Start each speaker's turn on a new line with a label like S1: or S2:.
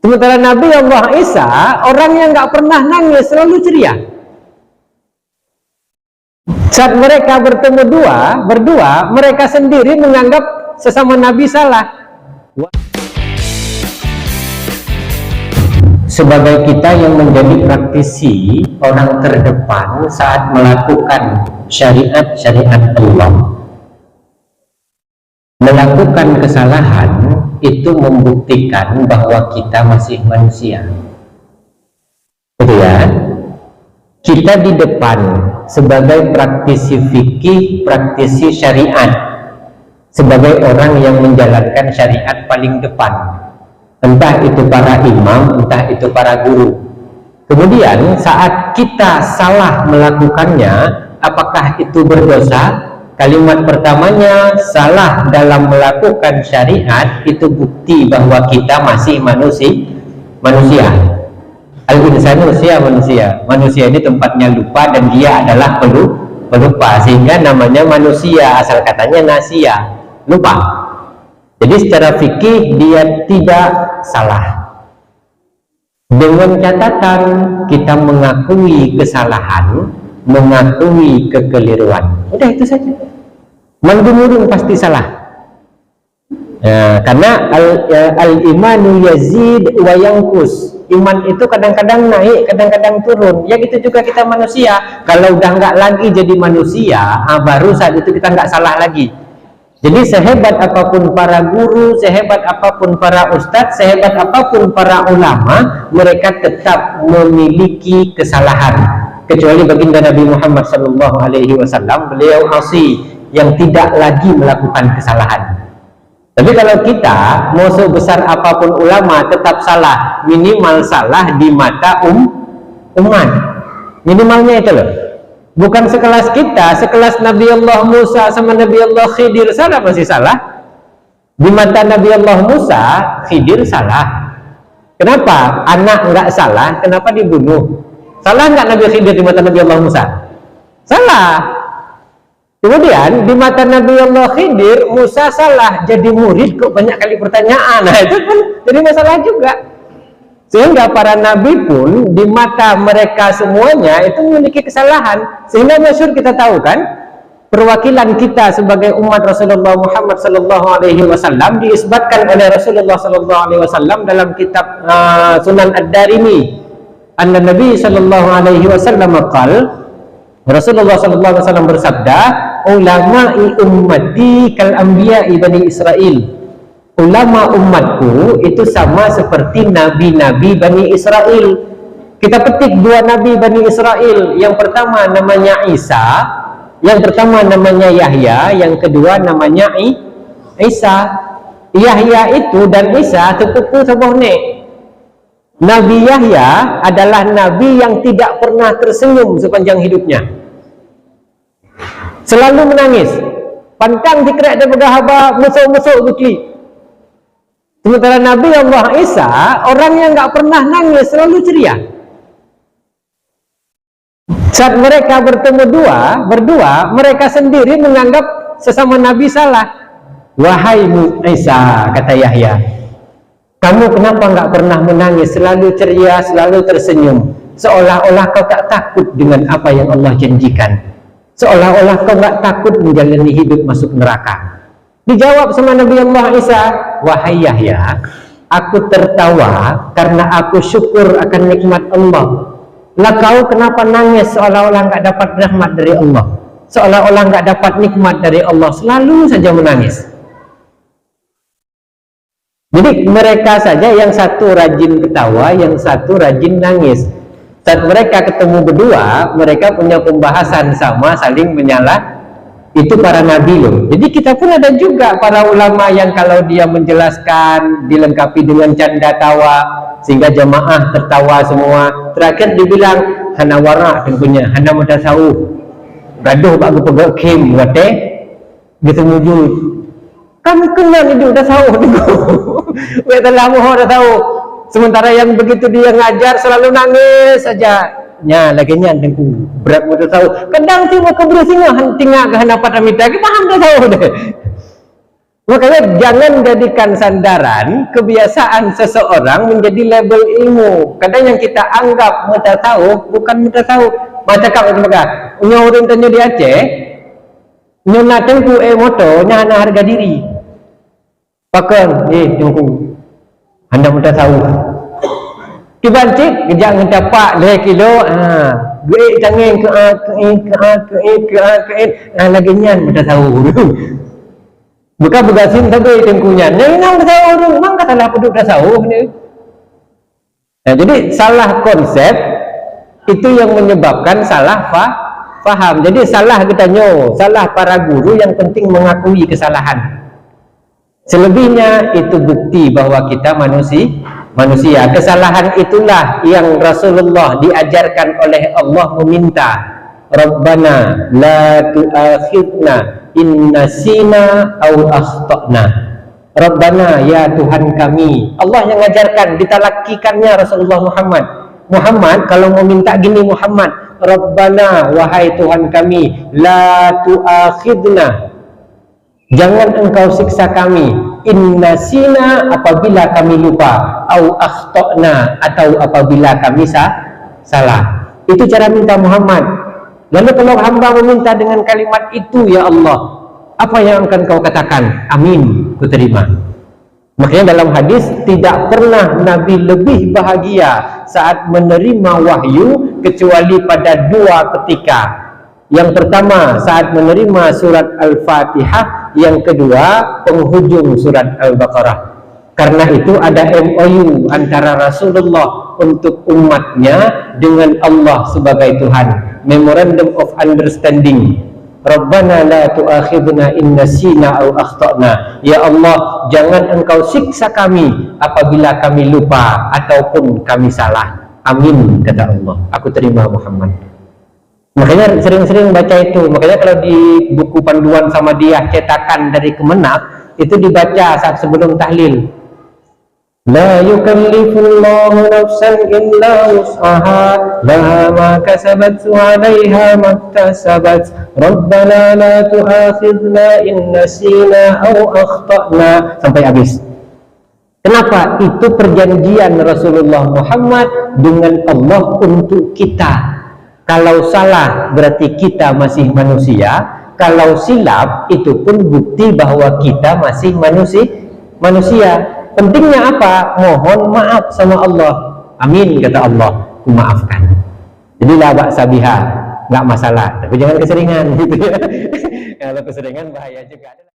S1: Sementara Nabi Allah Isa orang yang nggak pernah nangis, selalu ceria. Saat mereka bertemu berdua, mereka sendiri menganggap sesama Nabi salah. Sebagai kita yang menjadi praktisi, orang terdepan saat melakukan syariat-syariat Allah, melakukan kesalahan itu membuktikan bahwa kita masih manusia. Betul ya? Kita di depan sebagai praktisi fikih, praktisi syariat, sebagai orang yang menjalankan syariat paling depan, entah itu para imam, entah itu para guru. Kemudian saat kita salah melakukannya, apakah itu berdosa? Kalimat pertamanya, salah dalam melakukan syariat, itu bukti bahwa kita masih manusia. Al-insan manusia ini tempatnya lupa, dan dia adalah pelupa, sehingga namanya manusia, asal katanya nasia, lupa. Jadi secara fikih dia tidak salah. Dengan catatan kita mengakui kesalahan, mengakui kekeliruan. Udah itu saja. Mandumurun pasti salah. Ya, karena al-imanu yazid wa yanqus. Iman itu kadang-kadang naik, kadang-kadang turun. Ya gitu juga kita manusia. Kalau udah nggak lagi jadi manusia, baru saat itu kita nggak salah lagi. Jadi sehebat apapun para guru, sehebat apapun para ustadz, sehebat apapun para ulama, mereka tetap memiliki kesalahan. Kecuali baginda Nabi Muhammad SAW, beliau asy yang tidak lagi melakukan kesalahan. Tapi kalau kita mau sebesar apapun ulama tetap salah, minimal salah di mata umat. Minimalnya itu loh. Bukan sekelas kita, sekelas Nabi Allah Musa sama Nabi Allah Khidir salah, masih salah. Di mata Nabi Allah Musa, Khidir salah. Kenapa? Anak nggak salah, kenapa dibunuh? Salah nggak Nabi Khidir di mata Nabi Allah Musa? Salah. Kemudian di mata Nabi Allah Khidir, Musa salah, jadi murid kok banyak kali pertanyaan. Nah itu kan jadi masalah juga. Sehingga para nabi pun di mata mereka semuanya itu memiliki kesalahan. Sehingga masyhur kita tahu kan, perwakilan kita sebagai umat Rasulullah Muhammad SAW diisbatkan oleh Rasulullah SAW dalam kitab Sunan Ad-Darimi. Anna Nabi SAW qala, Rasulullah SAW bersabda, ulama'i ummati kal anbiya'i bani Israel. Ulama umatku itu sama seperti nabi-nabi Bani Israel. Kita petik dua nabi Bani Israel. Yang pertama namanya Isa, yang pertama namanya Yahya, yang kedua namanya Isa. Yahya itu dan Isa sepupu sebohne. Nabi Yahya adalah nabi yang tidak pernah tersenyum sepanjang hidupnya. Selalu menangis. Pantang dikerek daripada haba, musuh-musuh bukli. Sementara Nabi Allah Isa orang yang nggak pernah nangis, selalu ceria. Saat mereka bertemu berdua, mereka sendiri menganggap sesama Nabi salah. Wahai Isa, kata Yahya, kamu kenapa nggak pernah menangis, selalu ceria, selalu tersenyum, seolah-olah kau tak takut dengan apa yang Allah janjikan, seolah-olah kau nggak takut menjalani hidup masuk neraka. Dijawab sama Nabi Allah Isa, wahai Yahya, aku tertawa karena aku syukur akan nikmat Allah. Lah kau kenapa nangis seolah-olah nggak dapat rahmat dari Allah, seolah-olah nggak dapat nikmat dari Allah, selalu saja menangis. Jadi mereka saja yang satu rajin ketawa, yang satu rajin nangis. Saat mereka ketemu berdua, mereka punya pembahasan sama, saling menyalah. Itu para nabi loh. Jadi kita pun ada juga para ulama yang kalau dia menjelaskan dilengkapi dengan canda tawa sehingga jamaah tertawa semua. Terakhir dibilang hana wara tentunya, hana mutasawuf. Gaduh bak pegak kim wate gitu wujud. Kan kenal itu udah tahu dulu. Weh telah mohon udah tahu. Sementara yang begitu dia ngajar selalu nangis saja. Nya lagi nya dengku berat mudah tahu. Kadang tiba keburu singa tinggal ke hana patamita. Kita paham dah tahu deh. Makanya jangan jadikan sandaran kebiasaan seseorang menjadi label ilmu. Kadang yang kita anggap mutasawuf bukan mutasawuf. Macam kau maka orang tanya di Aceh, nyona tengku moto nyana harga diri. Pakai, tengku, anda mutasawuf. Kibancik kejak ngetapak 2 kilo, duit jangan ke lagi nyan mutasawuf. Bukan bergasin saja tengkunya. Ini nang tasawuf, memang salah penduduk tasawuf ni. Nah, jadi salah konsep itu yang menyebabkan salah faham. Jadi salah kita salah para guru yang penting mengakui kesalahan. Selebihnya itu bukti bahwa kita manusia. Kesalahan itulah yang Rasulullah diajarkan oleh Allah meminta, Rabbana la tu'akhidna in nasina au akhtana. Rabbana, ya Tuhan kami. Allah yang mengajarkan, ditalakikannya Rasulullah Muhammad kalau mau minta gini Muhammad, Rabbana, wahai Tuhan kami, la tu'akhidna, jangan engkau siksa kami, inna sina, apabila kami lupa, au akhtana, atau apabila kami salah. Itu cara minta Muhammad. Lalu kalau hamba meminta dengan kalimat itu, ya Allah, apa yang akan kau katakan? Amin, ku terima. Makanya dalam hadis, tidak pernah Nabi lebih bahagia saat menerima wahyu kecuali pada 2 ketika. Yang pertama saat menerima surat Al-Fatihah, yang kedua penghujung surat Al-Baqarah. Karena itu ada MOU antara Rasulullah untuk umatnya dengan Allah sebagai Tuhan, Memorandum of Understanding. Rabbana la tu'akhidna in nasina au akhtana. Ya Allah, jangan engkau siksa kami apabila kami lupa ataupun kami salah. Amin, kata Allah. Aku terima Muhammad. Makanya sering-sering baca itu. Makanya kalau di buku panduan Samadiyah cetakan dari Kemenak, itu dibaca saat sebelum tahlil. La yukallifullahu nafsan illa wus'aha, laha ma kasabat wa 'alaiha maktasabat. Rabbana la tu'akhidna in nasina aw akhtana, sampai habis. Kenapa? Itu perjanjian Rasulullah Muhammad dengan Allah untuk kita. Kalau salah berarti kita masih manusia, kalau silap itu pun bukti bahwa kita masih manusia. Pentingnya apa? Mohon maaf sama Allah. Amin, kata Allah, ku maafkan. Jadi la ba'sa biha, nggak masalah, tapi jangan keseringan gitu ya. Kalau keseringan bahaya juga.